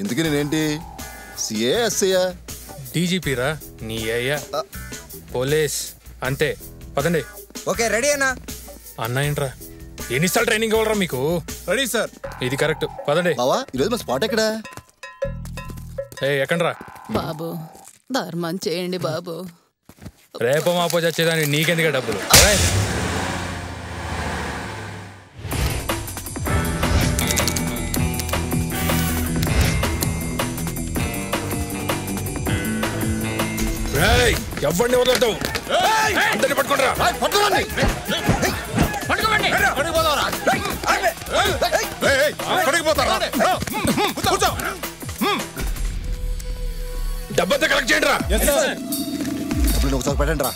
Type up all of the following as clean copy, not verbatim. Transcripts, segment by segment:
ఇందుకే నేనేంటి సిఏ ఎస్ఐయా? డీజీపీరా నీ అయ్యా పోలీస్ అంతే. పదండి. ఓకే రెడీ అన్నా. అన్న ఏంట్రా ఎన్నిసార్లు ట్రైనింగ్ ఇవ్వరా మీకు? Ready sir. ఇది కరెక్ట్. పదండి. బావా ఈరోజు మా స్పాట్ ఎక్కడా? ఎక్కడ్రా బాబు? ధర్మం చేయండి బాబు. రేపో మాపో చచ్చేదాన్ని నీకెందుకే డబ్బులు? ఎవరిని వదలతావు? అందరిని పట్టుకుంటారా? డబ్బంతా కలెక్ట్ చేయండి రా. ఒకసారి పెట్టండి రా.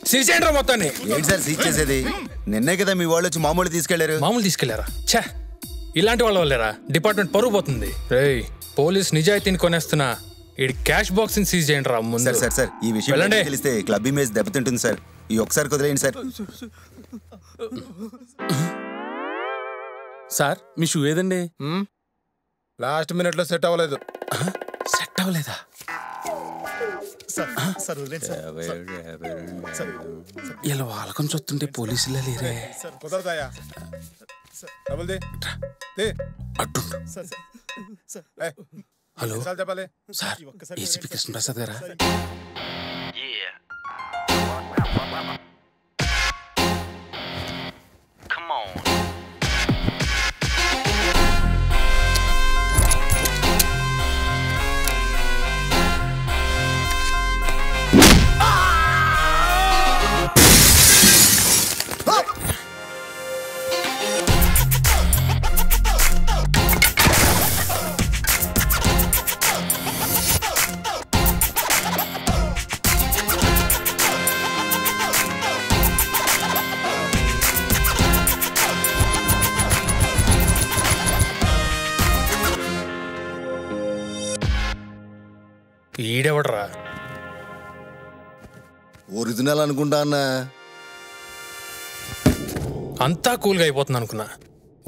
సీజ్ చేయండి రా మొత్తాన్ని. ఏంటి సార్ సీజ్ చేసేది? నిన్నే కదా మీ వాళ్ళు వచ్చి మామూలు తీసుకెళ్లారు. మామూలు తీసుకెళ్లారా? ఛా, ఇలాంటి వాళ్ళ వల్లేరా డిపార్ట్మెంట్ పరుగు పోతుంది. రేయ్ పోలీస్ నిజాయితీని కొనేస్తున్నా ఈ క్యాష్ బాక్స్ ని సీజ్ చేయండి రా ముందు. సార్ సార్ ఈ విషయం తెలిస్తే క్లబ్ ఇమేజ్ దెబ్బతింటుంది సార్. ఈ ఒకసారి కుదిరేయండి సార్. సార్ మీ షూ ఏదండి? లాస్ట్ మినిట్ లో సెట్ అవ్వలేదు. సెట్ అవ్వలేదా? ఇలా వాళ్ళకం చూస్తుంటే పోలీసులే లేరే. కుదరదాయా? అడ్డు. హలో సార్, ఏసీపీ కృష్ణప్రసాద్ గారా? ఈడెవడరా? ఒరిజినల్ అనుకుంటా అన్న. అంతా కూల్గా అయిపోతుంది అనుకున్నా.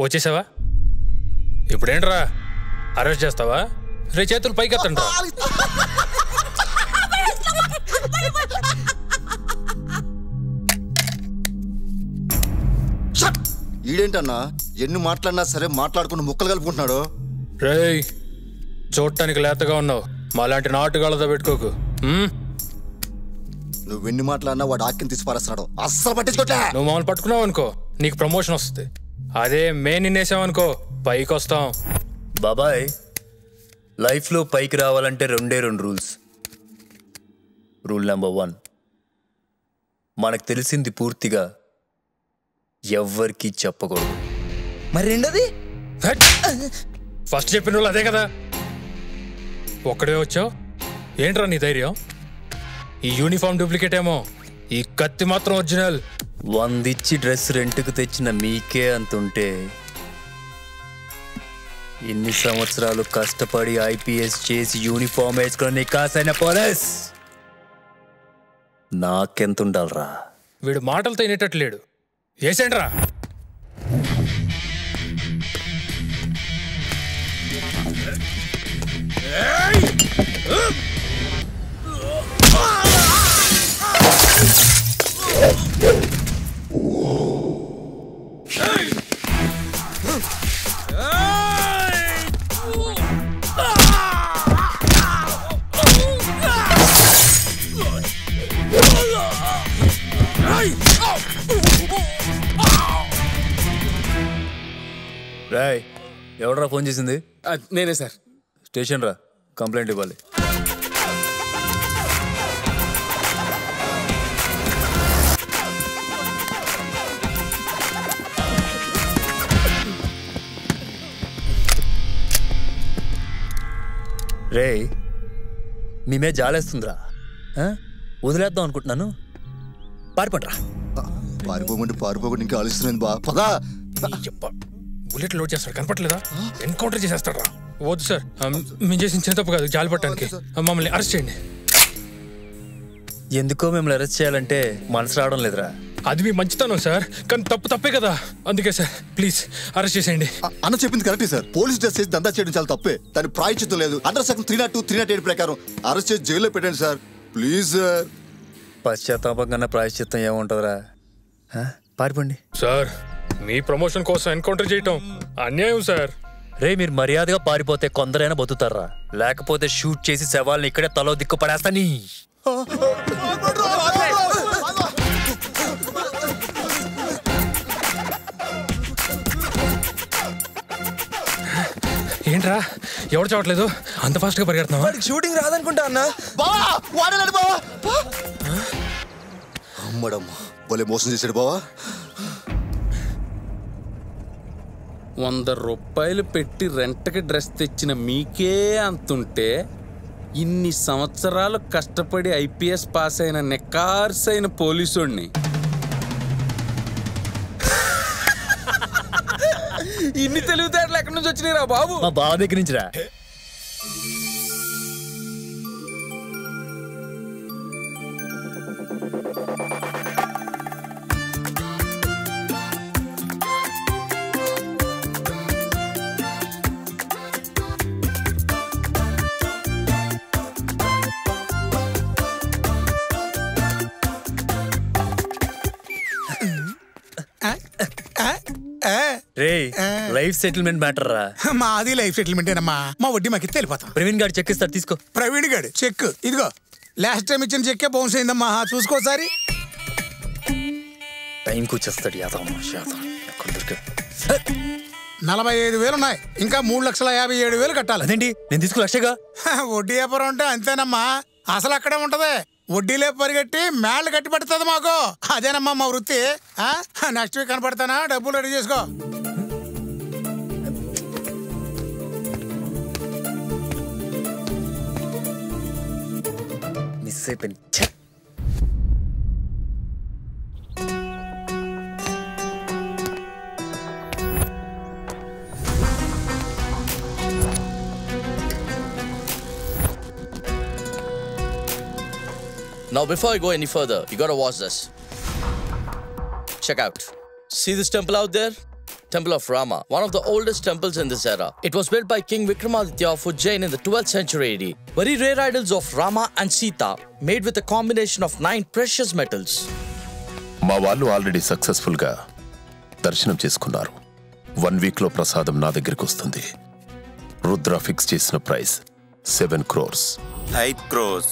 వచ్చేసావా? ఇప్పుడేంట్రా అరెస్ట్ చేస్తావా? రే చేతులు పైకి ఎత్తండి. ఈడేంటన్నా ఎన్ని మాట్లాడినా సరే మాట్లాడుకుని ముక్కలు కలుపుకుంటున్నాడు. రేయ్ చూడటానికి లేతగా ఉన్నావు, మాలాంటి నాటుగాళ్ళతో పెట్టుకోకు. నువ్వు ఎన్ని మాట్లాడినా వాడు ఆక్యం తీసి పారేస్తున్నాడు. అస్సలు పట్టించుకోట్లే. నువ్వు మమ్మల్ని పట్టుకున్నావు అనుకో నీకు ప్రమోషన్ వస్తుంది. అదే మే నిన్నేసావనుకో పైకి వస్తాం. బాబాయ్ లైఫ్లో పైకి రావాలంటే రెండే రెండు రూల్స్. రూల్ నెంబర్ 1, మనకు తెలిసింది పూర్తిగా ఎవ్వరికి చెప్పకూడదు. మరి రెండోది? ఫస్ట్ చెప్పిన వాళ్ళు అదే కదా. ఒక్కడే వచ్చావు ఏంట్రా నీ ధైర్యం? ఈ యూనిఫామ్ డూప్లికేట్ ఏమో, ఈ కత్తి మాత్రం ఒరిజినల్. 100 ఇచ్చి డ్రెస్ రెంట్కు తెచ్చిన మీకే అంతుంటే ఇన్ని సంవత్సరాలు కష్టపడి ఐపీఎస్ చేసి యూనిఫామ్ వేసుకొని కాసైన పోలీస్ నాకెంత ఉండాలరా? వీడు మాటలతో వినేటట్లేడు. వేసేండ్రా. రాయ్ ఎవడరా ఫోన్ చేసింది? నేనే సార్. స్టేషన్ రా, కంప్లైంట్ ఇవ్వాలి. రే మేమే జాలేస్తుందిరా, వదిలేద్దాం అనుకుంటున్నాను. పారిపోండిరా. పారిపోకుండా ఇంకా ఆలోచిస్తుంది బా. పదా బుల్లెట్ లోడ్ చేస్తాడు కనపట్లేదా? ఎన్కౌంటర్ చేసేస్తాడు రా. వద్దు సార్, మేము చేసిన చిన్న తప్పు కాదు, జాలి పట్టడానికి మమ్మల్ని అరెస్ట్ చేయండి. ఎందుకో మిమ్మల్ని అరెస్ట్ చేయాలంటే మనసు రావడం లేదురా. అది మీ మంచితనం సార్, కానీ తప్పే కదా. అందుకే సార్ ప్లీజ్ అరెస్ట్ చేసేయండి. అన్న చెప్పింది కరెక్టే సార్. పోలీస్ డ్రెస్ చేసి దందా చేయడం చాలా తప్పే. దాని ప్రాయచిత్తం లేదు. అండర్ సెక్షన్ 302, 308 ప్రకారం అరెస్ట్ చేసి జైల్లో పెట్టండి సార్ ప్లీజ్ సార్. పశ్చాత్తాపం కన్నా ప్రాయశ్చిత్తం ఏముంటుందిరా? పారిపోండి సార్. మీ ప్రమోషన్ కోసం ఎన్కౌంటర్ చేయటం అన్యాయం సార్. రే, మీరు మర్యాదగా పారిపోతే కొందరైనా బతుకుతారా, లేకపోతే షూట్ చేసి శవాల్ని ఇక్కడే తలో దిక్కు పడేస్తాని. ఏంట్రా ఎవరు చావట్లేదు? అంత ఫాస్ట్ గా పరిగెడుతున్నావా? వాడికి షూటింగ్ రాదనుకుంటా అన్న. బావా వాడలేడు బావా. అమ్మడమ్మా భలే మోసం చేశాడు బావా. 100 రూపాయలు పెట్టి రెంట్కి డ్రెస్ తెచ్చిన మీకే అంతుంటే, ఇన్ని సంవత్సరాలు కష్టపడి ఐపీఎస్ పాస్ అయిన నికార్సైన పోలీసుడిని ఇన్ని తెలివితేటలు ఎక్కడి నుంచి వచ్చినాయిరా బాబు? మా బావ దగ్గర నుంచి రా. రే, లైఫ్ సెటిల్మెంట్ మ్యాటర్ రా. మాది లైఫ్ సెటిల్మెంటేనమ్మా. మా వడ్డీ మాకు వెళ్ళిపోతాం. ప్రవీణ్ గారు చెక్ ఇస్తారు, తీసుకో. ప్రవీణ్ గారు చెక్ ఇదిగో. లాస్ట్ టైం ఇచ్చిన చెక్కే బౌన్స్ అయిందమ్మా, చూసుకోసారి. టైంకి వచ్చేస్తాడు యాదవ్. 45,000 ఉన్నాయి. ఇంకా 3,57,000 కట్టాలి. అదేంటి, నేను తీసుకు లక్షగా? వడ్డీ వ్యాపారం అంటే అంతేనమ్మా. అసలు అక్కడే ఉంటది. వడ్డీలే పరిగెట్టి మేళ్ళు కట్టి పడుతుంది మాకు. అదేనమ్మా మా వృత్తి. నెక్స్ట్ వీక్ కనపడతానా? డబ్బులు రెడీ చేసుకో. మిస్ అయిపోయింది. Now before I go any further, you gotta watch this. Check out. See this temple out there? Temple of Rama, one of the oldest temples in this era. It was built by King Vikramaditya of Ujjain in the 12th century AD. Very rare idols of Rama and Sita, made with a combination of 9 precious metals. మా వాళ్ళు already successful గా దర్శనం చేసుకున్నారు. 1 week లో ప్రసాదం నా దగ్గరికి వస్తుంది. రుద్ర ఫిక్స్ చేసిన price 7 crores. 8 crores.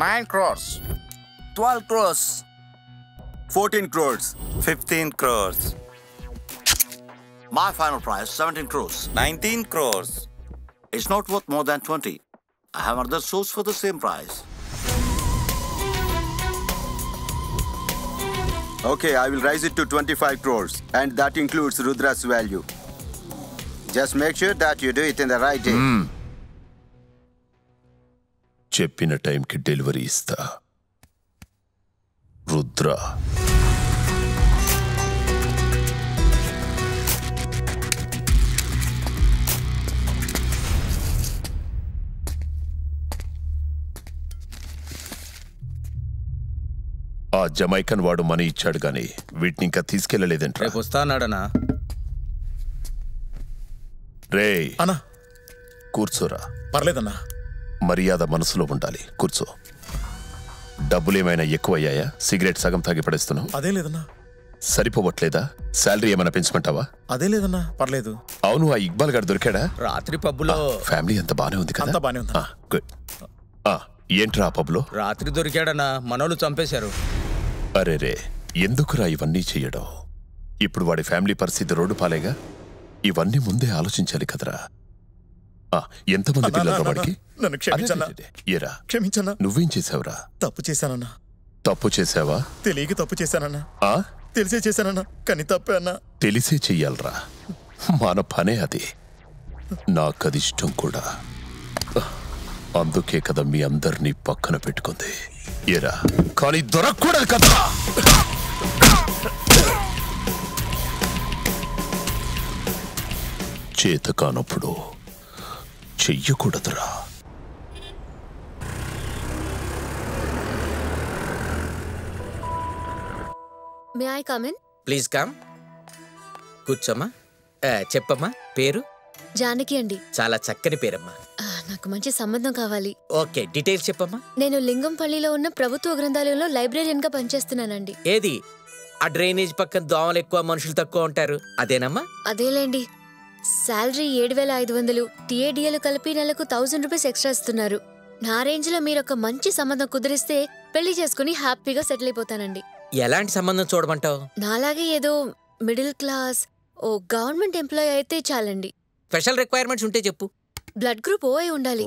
9 crores. 12 crores. 14 crores. 15 crores. My final price 17 crores. 19 crores. It's not worth more than 20. I have another source for the same price. Okay, I will raise it to 25 crores, and that includes Rudra's value. Just make sure that you do it in the right day. చెప్పిన టైంకి delivery ఇస్తా. రుద్ర. ఆ Jamaican వాడు money ఇచ్చాడు గాని వీటిని ఇంకా తీసుకెళ్లలేదంట. రేపు వస్తానాడనా? రే అన్నా, కూర్చోరా. పర్లేదన్నా. మర్యాద మనసులో ఉండాలి. కూర్చో. డబ్బులేమైనా ఎక్కువయ్యాయా? సిగరెట్ సగం తాగి పడేస్తున్నావు. అదే లేదన్నా. సరిపోవట్లేదా? శాలరీ ఏమైనా పెంచమంటావా? అదే లేదన్నా, పర్లేదు. అవును, ఆ ఇక్బాల్ గారు దొరికాడా? రాత్రి పబ్బులో. ఫ్యామిలీ అంతా బానే ఉంది కదా? అంతా బానే ఉంది. గుడ్. ఏంట్రా ఆ పబ్లో? రాత్రి దొరికాడనా, మనోళ్ళు చంపేశారు. అరే రే, ఎందుకురా ఇవన్నీ చెయ్యడం? ఇప్పుడు వాడి ఫ్యామిలీ పరిస్థితి రోడ్డు పాలేగా. ఇవన్నీ ముందే ఆలోచించాలి కదరా. ఎంతమంది పిల్లలు వాడికి? నన్ను క్షమించన్నా. ఏరా, క్షమించన్నా. నువ్వేం చేసావురా? తప్పు చేశానన్నా. తప్పు చేసావా? తెలియక తప్పు చేశానన్నా. తెలిసే చేశానన్నా, కానీ తప్పే అన్నా. తెలిసే చెయ్యాలరా, మన పనే అది. నాకది ఇష్టం కూడా. అందుకే కదా మీ అందరినీ పక్కన పెట్టుకుంది. ఏరా, కానీ దొరకకూడదు కదా. చేత కానప్పుడు చెయ్యకూడదురా. May I come in? Please come. కూర్చోమ్మా. చెప్పమ్మా, పేరు? జానకి అండి. చాలా చక్కని పేరమ్మా. నాకు మంచి సంబంధం కావాలి. ఓకే, డీటెయిల్స్ చెప్పమ్మా. నేను లింగంపల్లిలో ఉన్న ప్రభుత్వ గ్రంథాలయంలో లైబ్రేరియన్ గా పనిచేస్తున్నానండి. ఏది ఆ డ్రైనేజ్ పక్కన దోమలు ఎక్కువ మనుషులు తక్కువ ఉంటారు అదేనమ్మా? అదేలేండి. శాలరీ 7,500, టీఏడిఏలు కలిపి నెలకు 1000 రూపీస్ ఎక్స్ట్రా ఇస్తున్నారు. నా రేంజ్ లో మీరు ఒక మంచి సంబంధం కుదిరిస్తే పెళ్లి చేసుకుని హ్యాపీగా సెటిల్ అయిపోతానండి. ఎలాంటి సంబంధం చూడమంటావు? నాలాగే ఏదో మిడిల్ క్లాస్ ఓ గవర్నమెంట్ ఎంప్లాయ్ అయితే చాలండి. స్పెషల్ రిక్వైర్మెంట్స్ ఉంటే చెప్పు. బ్లడ్ గ్రూప్ ఓ ఉండాలి.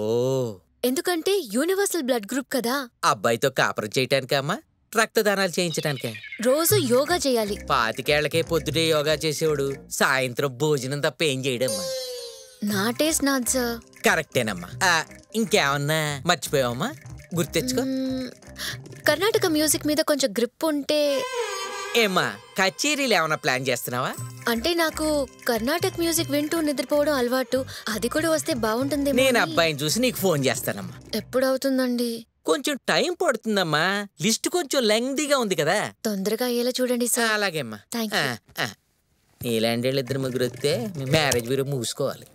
ఎందుకంటే యూనివర్సల్ బ్లడ్ గ్రూప్ కదా. అబ్బాయితో కాపురం చేయటానికా అమ్మా, రక్తదానాలు చేయించడానికే? రోజు యోగా చేయాలి. 25 ఏళ్లకే పొద్దుటే యోగా చేసేవాడు సాయంత్రం భోజనం తప్ప ఏం చేయడమ్మా? నా టేస్ట్ నాది సార్. కరెక్టేనమ్మా. ఇంకేమన్నా మర్చిపోయావమ్మా? గుర్తెచ్చుకో. కర్ణాటక మ్యూజిక్ మీద కొంచెం గ్రిప్ ఉంటే. ఏమ్మా, కచేరీలు ఏమన్నా ప్లాన్ చేస్తున్నావా? అంటే నాకు కర్ణాటక మ్యూజిక్ వింటూ నిద్రపోవడం అలవాటు. అది కూడా వస్తే బాగుంటుంది. నేను అబ్బాయిని చూసి నీకు ఫోన్ చేస్తానమ్మా. ఎప్పుడవుతుందండి? కొంచెం టైం పడుతుందమ్మా, లిస్ట్ కొంచెం లెంగ్దీగా ఉంది కదా. తొందరగా అయ్యేలా చూడండి సార్. అలాగేమ్మా. Thank you. ఇలాంటి వాళ్ళు 2 ముగ్గురు వస్తే మ్యారేజ్ బ్యూరో మూసుకోవాలి.